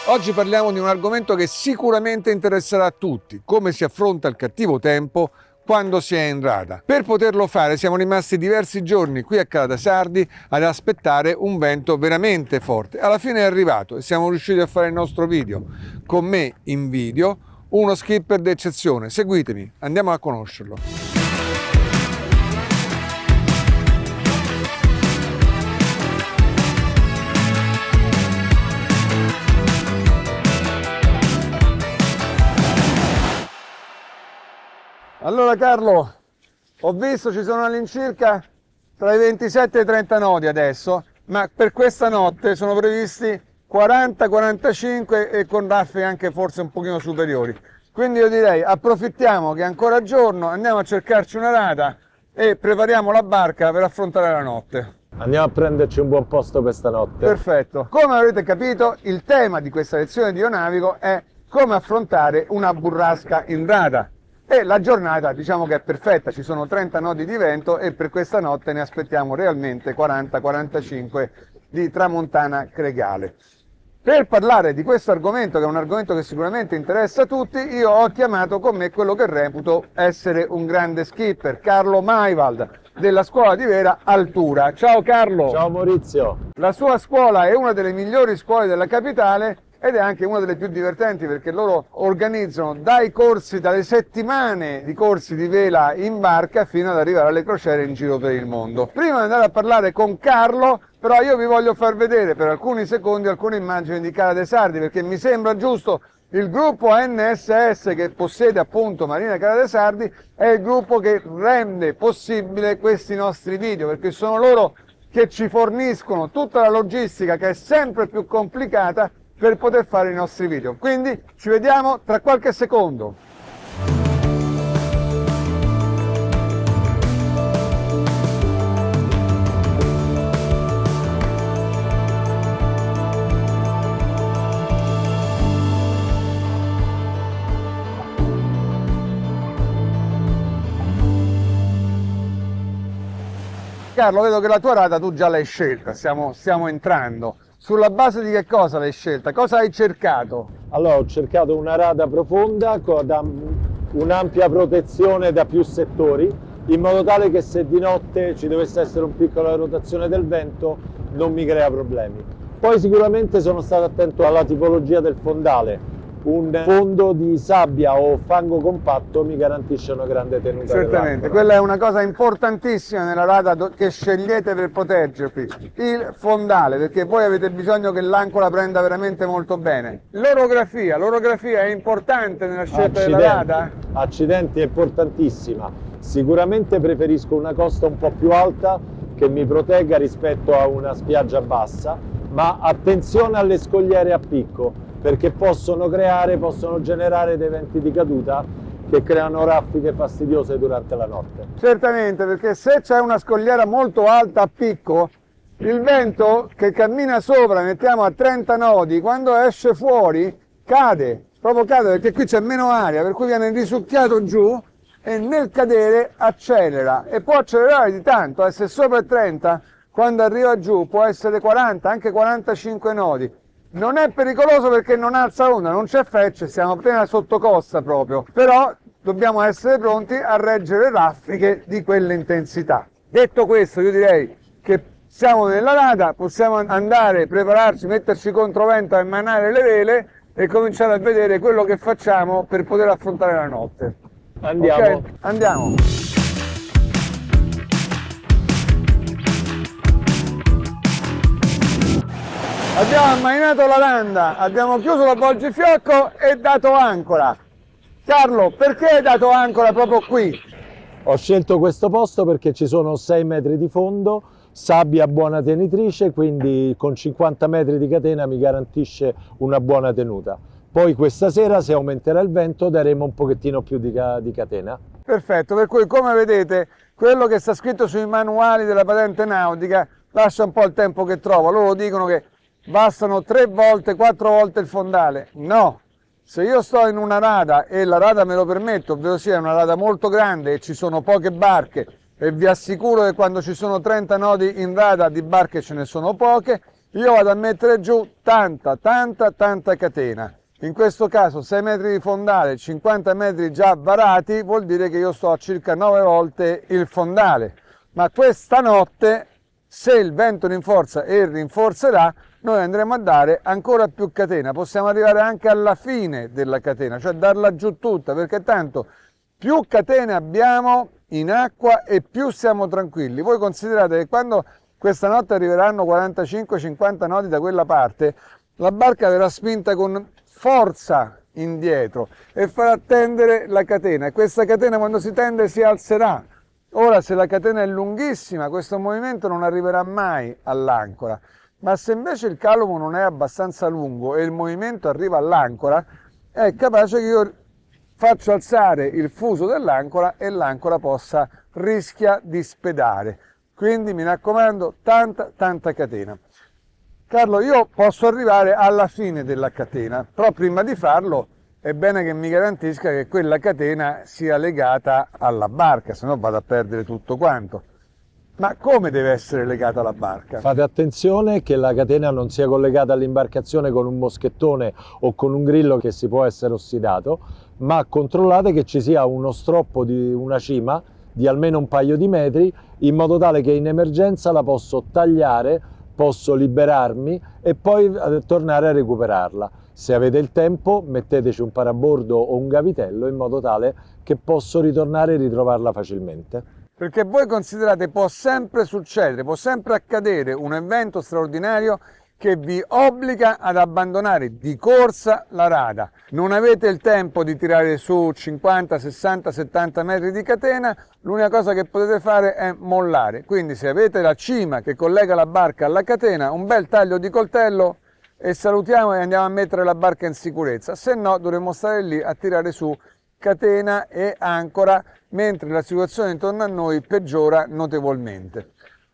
Oggi parliamo di un argomento che sicuramente interesserà a tutti: come si affronta il cattivo tempo quando si è in rada. Per poterlo fare siamo rimasti diversi giorni qui a Cala de Sardi ad aspettare un vento veramente forte. Alla fine è arrivato e siamo riusciti a fare il nostro video. Con me in video uno skipper d'eccezione. Seguitemi, andiamo a conoscerlo. Allora Carlo, ho visto ci sono all'incirca tra i 27 e i 30 nodi adesso, ma per questa notte sono previsti 40-45 e con raffiche anche forse un pochino superiori. Quindi io direi approfittiamo che è ancora giorno, andiamo a cercarci una rada e prepariamo la barca per affrontare la notte. Andiamo a prenderci un buon posto per stanotte. Perfetto. Come avrete capito, il tema di questa lezione di Io Navigo è come affrontare una burrasca in rada. E la giornata diciamo che è perfetta, ci sono 30 nodi di vento e per questa notte ne aspettiamo realmente 40-45 di tramontana cregale. Per parlare di questo argomento, che è un argomento che sicuramente interessa a tutti, io ho chiamato con me quello che reputo essere un grande skipper, Carlo Maivald, della scuola di Vera Altura. Ciao Carlo! Ciao Maurizio! La sua scuola è una delle migliori scuole della capitale ed è anche una delle più divertenti perché loro organizzano dai corsi, dalle settimane di corsi di vela in barca fino ad arrivare alle crociere in giro per il mondo. Prima di andare a parlare con Carlo, però io vi voglio far vedere per alcuni secondi alcune immagini di Cala de Sardi perché mi sembra giusto. Il gruppo NSS che possiede appunto Marina Cala de Sardi è il gruppo che rende possibile questi nostri video perché sono loro che ci forniscono tutta la logistica che è sempre più complicata per poter fare i nostri video. Quindi ci vediamo tra qualche secondo. Carlo, vedo che la tua rada tu già l'hai scelta, stiamo entrando. Sulla base di che cosa l'hai scelta? Cosa hai cercato? Allora, ho cercato una rada profonda con un'ampia protezione da più settori, in modo tale che se di notte ci dovesse essere un piccola rotazione del vento non mi crea problemi. Poi sicuramente sono stato attento alla tipologia del fondale. Un fondo di sabbia o fango compatto mi garantisce una grande tenuta. Certamente, quella è una cosa importantissima nella rada che scegliete per proteggervi, il fondale, perché voi avete bisogno che l'ancora prenda veramente molto bene. L'orografia è importante nella scelta della rada? Accidenti, è importantissima. Sicuramente preferisco una costa un po' più alta che mi protegga rispetto a una spiaggia bassa, ma attenzione alle scogliere a picco, perché possono generare dei venti di caduta che creano raffiche fastidiose durante la notte. Certamente, perché se c'è una scogliera molto alta a picco, il vento che cammina sopra, mettiamo a 30 nodi, quando esce fuori cade, proprio cade perché qui c'è meno aria, per cui viene risucchiato giù e nel cadere accelera e può accelerare di tanto, se sopra è 30, quando arriva giù può essere 40, anche 45 nodi. Non è pericoloso perché non alza onda, non c'è frecce, siamo appena sotto costa proprio, però dobbiamo essere pronti a reggere raffiche di quell'intensità. Detto questo, io direi che siamo nella rada, possiamo andare, prepararci, metterci controvento a emanare le vele e cominciare a vedere quello che facciamo per poter affrontare la notte. Andiamo. Okay? Andiamo. Abbiamo ammainato la randa, abbiamo chiuso la volgifiocco e dato ancora. Carlo, perché hai dato ancora proprio qui? Ho scelto questo posto perché ci sono 6 metri di fondo, sabbia buona tenitrice, quindi con 50 metri di catena mi garantisce una buona tenuta. Poi questa sera, se aumenterà il vento, daremo un pochettino più di catena. Perfetto, per cui come vedete quello che sta scritto sui manuali della patente nautica lascia un po' il tempo che trova. Loro dicono che bastano 3 volte, 4 volte il fondale. No, se io sto in una rada e la rada me lo permette, ovvero sia una rada molto grande e ci sono poche barche, e vi assicuro che quando ci sono 30 nodi in rada di barche ce ne sono poche, io vado a mettere giù tanta catena. In questo caso 6 metri di fondale, 50 metri già varati, vuol dire che io sto a circa 9 volte il fondale. Ma questa notte, se il vento rinforza e rinforzerà, noi andremo a dare ancora più catena. Possiamo arrivare anche alla fine della catena, cioè darla giù tutta, perché tanto più catene abbiamo in acqua e più siamo tranquilli. Voi considerate che quando questa notte arriveranno 45-50 nodi da quella parte, la barca verrà spinta con forza indietro e farà tendere la catena, e questa catena quando si tende si alzerà. Ora, se la catena è lunghissima, questo movimento non arriverà mai all'ancora, ma se invece il calomo non è abbastanza lungo e il movimento arriva all'ancora, è capace che io faccio alzare il fuso dell'ancora e l'ancora rischia di spedare. Quindi mi raccomando, tanta catena. Carlo, io posso arrivare alla fine della catena, però prima di farlo è bene che mi garantisca che quella catena sia legata alla barca, se no vado a perdere tutto quanto. Ma come deve essere legata alla barca? Fate attenzione che la catena non sia collegata all'imbarcazione con un moschettone o con un grillo che si può essere ossidato, ma controllate che ci sia uno stroppo di una cima di almeno un paio di metri, in modo tale che in emergenza la posso tagliare, posso liberarmi e poi tornare a recuperarla. Se avete il tempo, metteteci un parabordo o un gavitello in modo tale che posso ritornare e ritrovarla facilmente. Perché voi considerate, può sempre succedere, può sempre accadere un evento straordinario che vi obbliga ad abbandonare di corsa la rada. Non avete il tempo di tirare su 50, 60, 70 metri di catena, l'unica cosa che potete fare è mollare. Quindi se avete la cima che collega la barca alla catena, un bel taglio di coltello e salutiamo e andiamo a mettere la barca in sicurezza. Se no dovremo stare lì a tirare su catena e ancora, mentre la situazione intorno a noi peggiora notevolmente.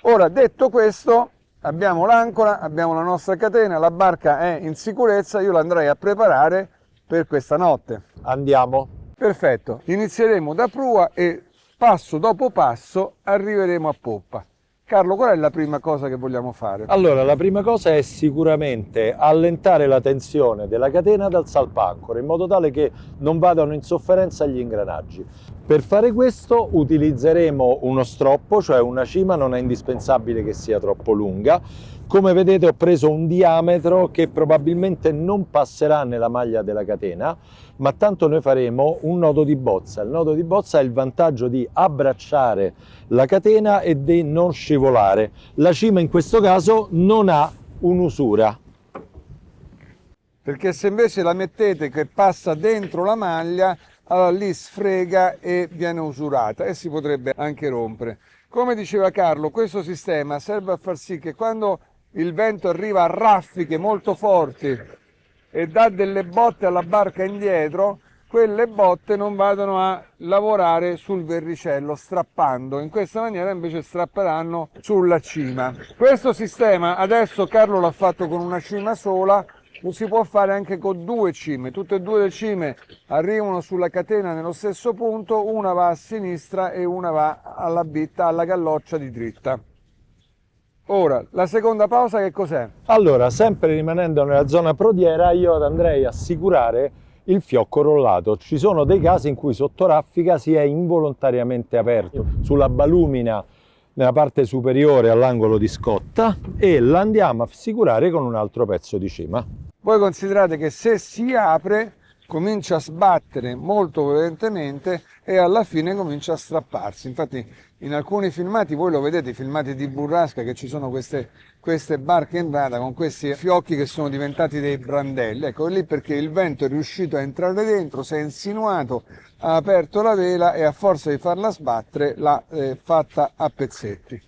Ora, detto questo, abbiamo l'ancora, abbiamo la nostra catena, la barca è in sicurezza, io la andrei a preparare per questa notte. Andiamo. Perfetto, inizieremo da prua e passo dopo passo arriveremo a poppa. Carlo, qual è la prima cosa che vogliamo fare? Allora, la prima cosa è sicuramente allentare la tensione della catena dal salpancora, in modo tale che non vadano in sofferenza gli ingranaggi. Per fare questo utilizzeremo uno stroppo, cioè una cima, non è indispensabile che sia troppo lunga. Come vedete ho preso un diametro che probabilmente non passerà nella maglia della catena, ma tanto noi faremo un nodo di bozza. Il nodo di bozza ha il vantaggio di abbracciare la catena e di non scivolare. La cima in questo caso non ha un'usura. Perché se invece la mettete che passa dentro la maglia, allora lì sfrega e viene usurata e si potrebbe anche rompere. Come diceva Carlo, questo sistema serve a far sì che quando il vento arriva a raffiche molto forti e dà delle botte alla barca indietro, quelle botte non vadano a lavorare sul verricello strappando. In questa maniera invece strapperanno sulla cima. Questo sistema adesso Carlo l'ha fatto con una cima sola, lo si può fare anche con due cime. Tutte e due le cime arrivano sulla catena nello stesso punto, una va a sinistra e una va alla bitta, alla galloccia di dritta. Ora, la seconda pausa che cos'è? Allora, sempre rimanendo nella zona prodiera, io andrei a assicurare il fiocco rollato. Ci sono dei casi in cui sotto raffica si è involontariamente aperto sulla balumina nella parte superiore all'angolo di scotta e l'andiamo a assicurare con un altro pezzo di cima. Voi considerate che se si apre comincia a sbattere molto violentemente e alla fine comincia a strapparsi. Infatti in alcuni filmati, voi lo vedete, i filmati di burrasca, che ci sono queste barche in rada con questi fiocchi che sono diventati dei brandelli. Ecco, è lì perché il vento è riuscito a entrare dentro, si è insinuato, ha aperto la vela e a forza di farla sbattere l'ha fatta a pezzetti.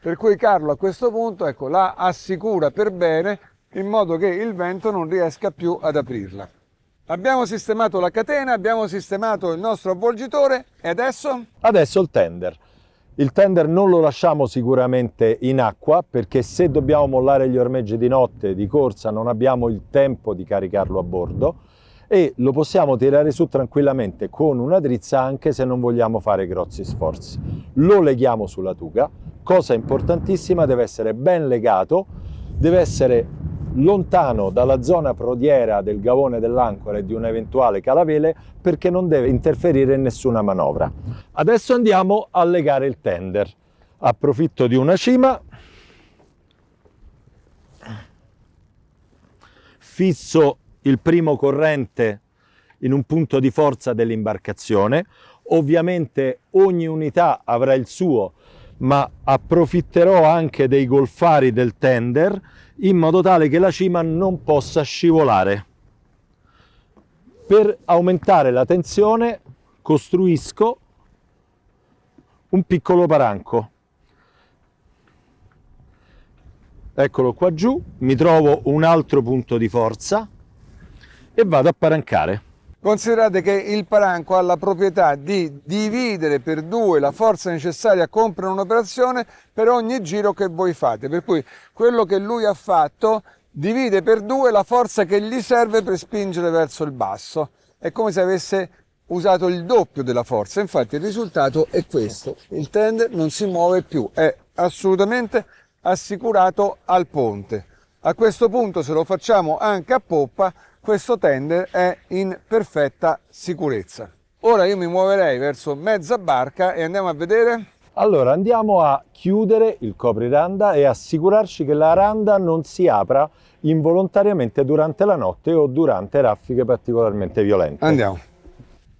Per cui Carlo a questo punto, ecco, la assicura per bene in modo che il vento non riesca più ad aprirla. Abbiamo sistemato la catena, abbiamo sistemato il nostro avvolgitore e adesso? Adesso il tender. Il tender non lo lasciamo sicuramente in acqua perché se dobbiamo mollare gli ormeggi di notte di corsa non abbiamo il tempo di caricarlo a bordo e lo possiamo tirare su tranquillamente con una trizza anche se non vogliamo fare grossi sforzi. Lo leghiamo sulla tuga, cosa importantissima, deve essere ben legato deve essere lontano dalla zona prodiera del gavone dell'ancora e di un eventuale calavele, perché non deve interferire in nessuna manovra. Adesso andiamo a legare il tender. Approfitto di una cima, fisso il primo corrente in un punto di forza dell'imbarcazione. Ovviamente ogni unità avrà il suo, ma approfitterò anche dei golfari del tender in modo tale che la cima non possa scivolare. Per aumentare la tensione costruisco un piccolo paranco. Eccolo qua giù, mi trovo un altro punto di forza e vado a parancare. Considerate che il paranco ha la proprietà di dividere per due la forza necessaria a compiere un'operazione per ogni giro che voi fate, per cui quello che lui ha fatto divide per due la forza che gli serve per spingere verso il basso. È come se avesse usato il doppio della forza, infatti il risultato è questo: il tender non si muove più, è assolutamente assicurato al ponte. A questo punto, se lo facciamo anche a poppa, questo tender è in perfetta sicurezza. Ora io mi muoverei verso mezza barca e andiamo a vedere. Allora andiamo a chiudere il copriranda e assicurarci che la randa non si apra involontariamente durante la notte o durante raffiche particolarmente violente. Andiamo.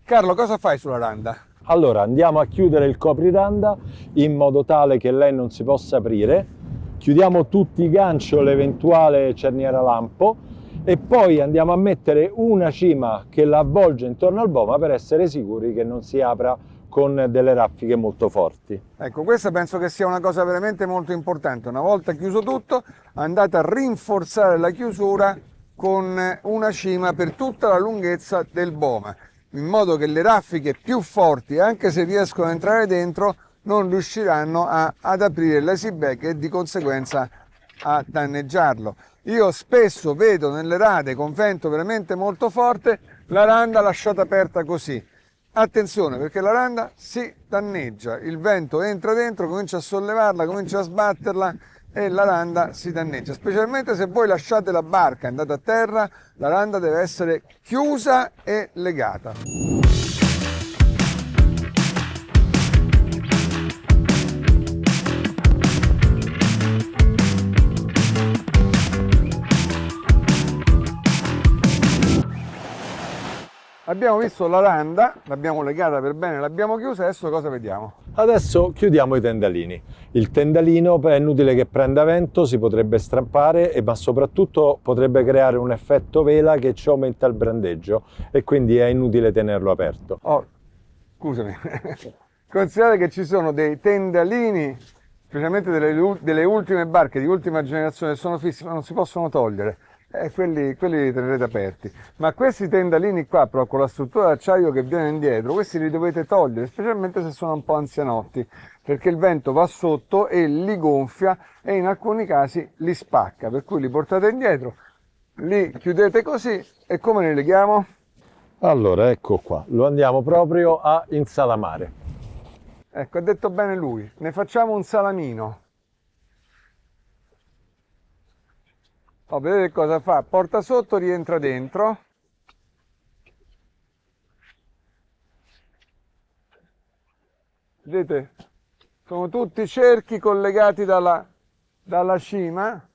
Carlo, cosa fai sulla randa? Allora andiamo a chiudere il copriranda in modo tale che lei non si possa aprire. Chiudiamo tutti i ganci o l'eventuale cerniera lampo e poi andiamo a mettere una cima che la avvolge intorno al boma per essere sicuri che non si apra con delle raffiche molto forti. Ecco, questa penso che sia una cosa veramente molto importante. Una volta chiuso tutto, andate a rinforzare la chiusura con una cima per tutta la lunghezza del boma, in modo che le raffiche più forti, anche se riescono a entrare dentro, non riusciranno ad aprire l'easyback e di conseguenza a danneggiarlo. Io spesso vedo nelle rade con vento veramente molto forte la randa lasciata aperta così. Attenzione, perché la randa si danneggia, il vento entra dentro, comincia a sollevarla, comincia a sbatterla e la randa si danneggia. Specialmente se voi lasciate la barca e andate a terra, la randa deve essere chiusa e legata. Abbiamo visto la randa, l'abbiamo legata per bene, l'abbiamo chiusa, adesso cosa vediamo? Adesso chiudiamo i tendalini. Il tendalino è inutile che prenda vento, si potrebbe strappare, ma soprattutto potrebbe creare un effetto vela che ci aumenta il brandeggio e quindi è inutile tenerlo aperto. Oh, scusami, considerate che ci sono dei tendalini, specialmente delle ultime barche di ultima generazione, che sono fissi, ma non si possono togliere. Quelli li tenerete aperti, ma questi tendalini qua, però con la struttura d'acciaio che viene indietro, questi li dovete togliere, specialmente se sono un po' anzianotti, perché il vento va sotto e li gonfia e in alcuni casi li spacca, per cui li portate indietro, li chiudete così e come li leghiamo? Allora ecco qua, lo andiamo proprio a insalamare. Ecco, ha detto bene lui, ne facciamo un salamino. Oh, vedete cosa fa? Porta sotto, rientra dentro. Vedete? Sono tutti cerchi collegati dalla cima.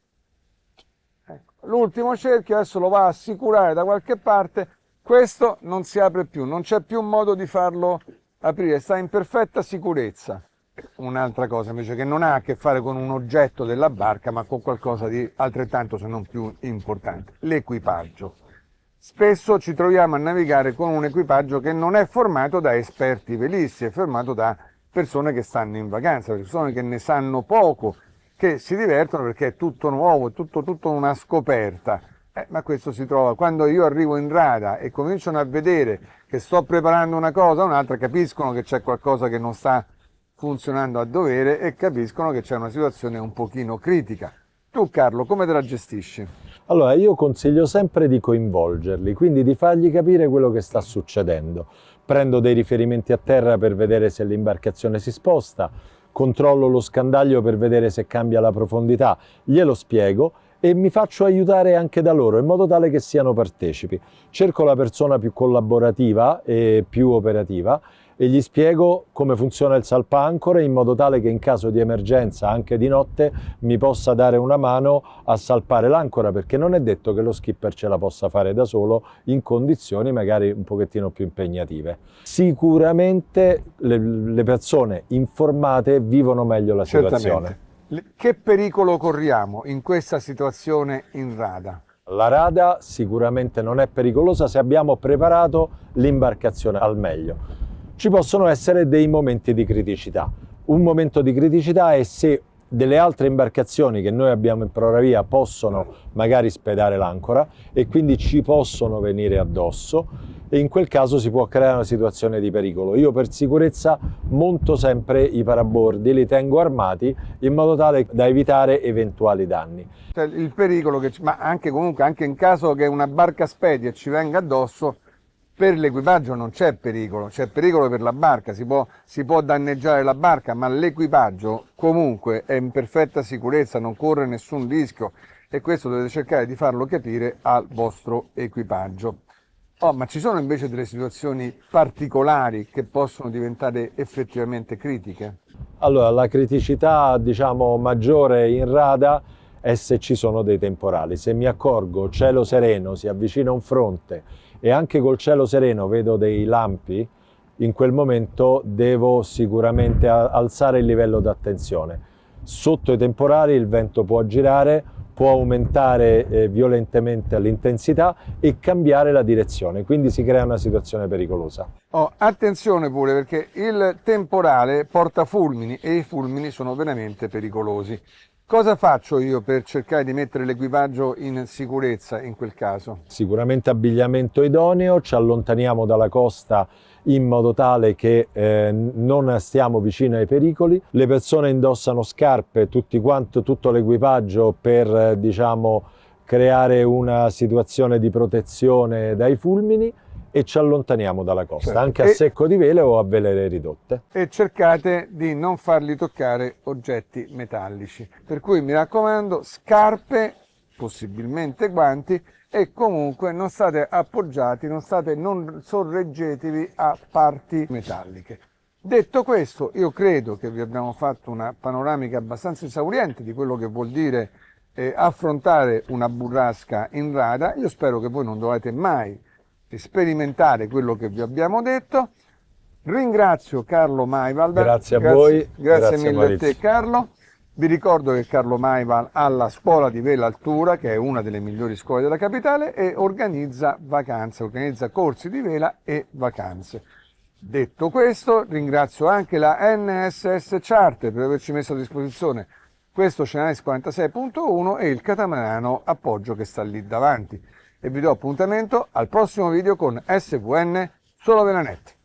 Ecco. L'ultimo cerchio adesso lo va a assicurare da qualche parte. Questo non si apre più, non c'è più modo di farlo aprire, sta in perfetta sicurezza. Un'altra cosa invece che non ha a che fare con un oggetto della barca, ma con qualcosa di altrettanto se non più importante, l'equipaggio. Spesso ci troviamo a navigare con un equipaggio che non è formato da esperti velisti, è formato da persone che stanno in vacanza, persone che ne sanno poco, che si divertono perché è tutto nuovo, è tutto una scoperta. Ma questo si trova quando io arrivo in rada e cominciano a vedere che sto preparando una cosa o un'altra, capiscono che c'è qualcosa che non sta funzionando a dovere e capiscono che c'è una situazione un pochino critica. Tu Carlo, come te la gestisci? Allora, io consiglio sempre di coinvolgerli, quindi di fargli capire quello che sta succedendo. Prendo dei riferimenti a terra per vedere se l'imbarcazione si sposta, controllo lo scandaglio per vedere se cambia la profondità, glielo spiego e mi faccio aiutare anche da loro in modo tale che siano partecipi. Cerco la persona più collaborativa e più operativa e gli spiego come funziona il salpaancore in modo tale che in caso di emergenza, anche di notte, mi possa dare una mano a salpare l'ancora, perché non è detto che lo skipper ce la possa fare da solo in condizioni magari un pochettino più impegnative. Sicuramente le persone informate vivono meglio la situazione. Certamente. Che pericolo corriamo in questa situazione in rada? La rada sicuramente non è pericolosa se abbiamo preparato l'imbarcazione al meglio. Ci possono essere dei momenti di criticità. Un momento di criticità è se delle altre imbarcazioni che noi abbiamo in proravia possono magari spedare l'ancora e quindi ci possono venire addosso, e in quel caso si può creare una situazione di pericolo. Io per sicurezza monto sempre i parabordi, li tengo armati in modo tale da evitare eventuali danni. Cioè, il pericolo ma anche comunque anche in caso che una barca spedia ci venga addosso, per l'equipaggio non c'è pericolo per la barca, si può danneggiare la barca, ma l'equipaggio comunque è in perfetta sicurezza, non corre nessun rischio, e questo dovete cercare di farlo capire al vostro equipaggio. Ma ci sono invece delle situazioni particolari che possono diventare effettivamente critiche? Allora, la criticità, diciamo, maggiore in rada è se ci sono dei temporali. Se mi accorgo cielo sereno, si avvicina un fronte e anche col cielo sereno vedo dei lampi, in quel momento devo sicuramente alzare il livello di attenzione. Sotto i temporali il vento può girare, può aumentare violentemente l'intensità e cambiare la direzione, quindi si crea una situazione pericolosa. Attenzione pure, perché il temporale porta fulmini e i fulmini sono veramente pericolosi. Cosa faccio io per cercare di mettere l'equipaggio in sicurezza in quel caso? Sicuramente abbigliamento idoneo, ci allontaniamo dalla costa in modo tale che non stiamo vicino ai pericoli. Le persone indossano scarpe, tutto l'equipaggio per diciamo, creare una situazione di protezione dai fulmini, e ci allontaniamo dalla costa, certo, anche a secco di vele o a vele ridotte. E cercate di non farli toccare oggetti metallici. Per cui mi raccomando, scarpe, possibilmente guanti, e comunque non state appoggiati, non sorreggetevi a parti metalliche. Detto questo, io credo che vi abbiamo fatto una panoramica abbastanza esauriente di quello che vuol dire affrontare una burrasca in rada. Io spero che voi non dovete mai sperimentare quello che vi abbiamo detto. Ringrazio Carlo Maival. Grazie a voi. Grazie mille Maurizio. A te Carlo. Vi ricordo che Carlo Maival ha la scuola di vela altura, che è una delle migliori scuole della capitale, e organizza corsi di vela e vacanze. Detto questo, ringrazio anche la NSS Charter per averci messo a disposizione questo Cenaris 46.1 e il catamarano appoggio che sta lì davanti. E vi do appuntamento al prossimo video con SVN Solo Velanet.